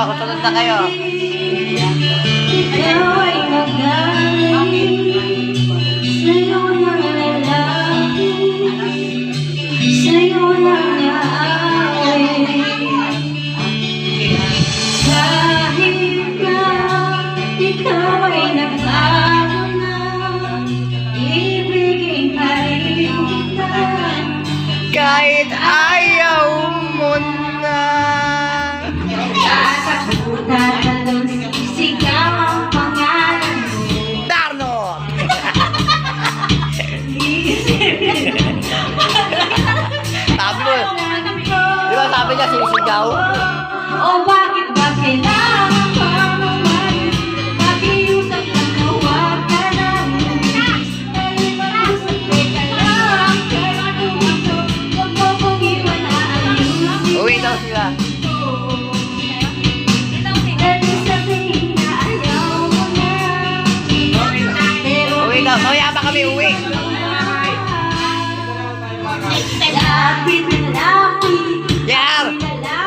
Kusunod na kayo. Kahit ayaw mo na. Sigaw ang pangalan mo. Darno! Sabi mo, di ba sabi niya sisigaw? O bakit ba kailangan pa naman mag-iusap na huwag ka lang. Dahil mag-usap ka lang. Kaya kung ito, huwag mo kong iwan na ayusin. Uwi daw sila. Dahil sabihin na ayaw mo na. Pero Uwi daw. Mamaya pa kami uwi. lapit na lapit. Yan!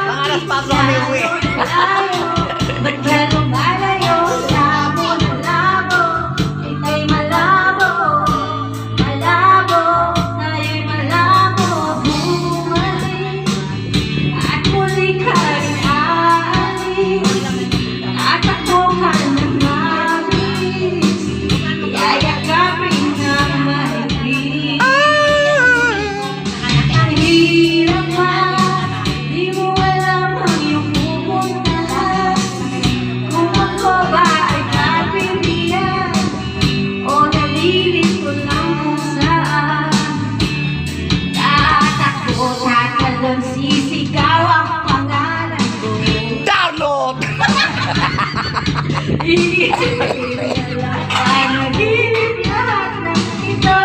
Mga alas 4 kami uwi. Ba't ka lumalayo? Labo na labo. Ika'y malabo. Malabo. Tayo'y malabo. Bumalik. At muli ka rin aalis. At ako ka na mabilis. Yayakapin ng maibig. Ang hirap pa. Di mo alam ang iyong pupuntahan. Kung ako ba ay kapilian o nalilito lang kung saan. Tatakbo, tatalon, sisigaw ang pangalan ko. Darno! Ay naginip lahat ng ito.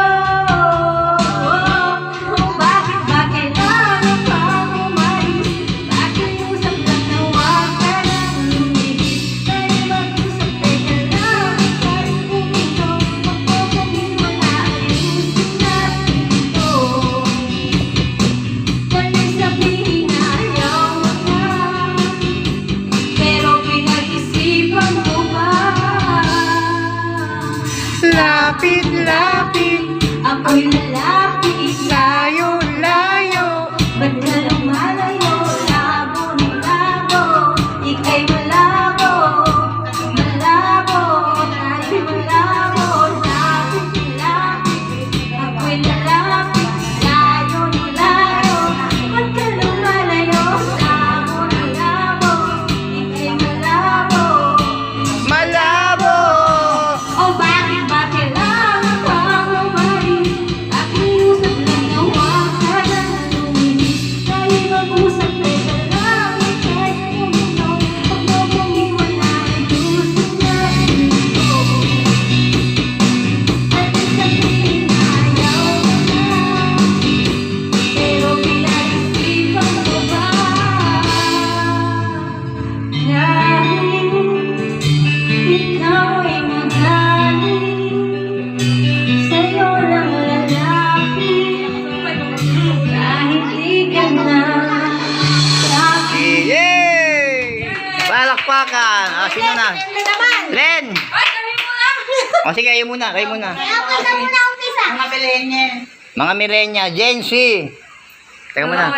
Kung bakit ba kailangan pa umalis? Pakiusap lang na huwag ka nang lumihis. Dahil mag-usap teka lang. Kahit kung ito, huwag mo kong iwan na ayusin natin ito. Dahil sabihin na ayaw mo na. Pero pinag-isipan mo ba? Lapit, lapit. Ako'y lalapit. Layo, layo. Ba't ka lumalayo? Labo ng labo. Ika'y malabo. Malabo. Tayo'y malabo. Lapit, lapit. Ako'y lalapit. Layo ng layo. Ba't ka lumalayo? Labo ng labo. Ika'y malabo. Malabo! O bakit ba kailangan pang umalis? Pakiusap lang na huwag ka nang lumihis. Dahil mag-usap teka lang. Kahit kung ito, huwag mo kong iwan na ayusin natin ito. Dahil sabihin na ayaw mo na. Pero pinag-isipan ko ba? Dahil ikaw ay magaling, sa'yo lang lalapit, kahit di ka na sa'kin. Yay! Palakpakan! Sino na? Len! O sige, kayo muna, kayo muna. Mga Mga millennial, Gen Z. Teka muna.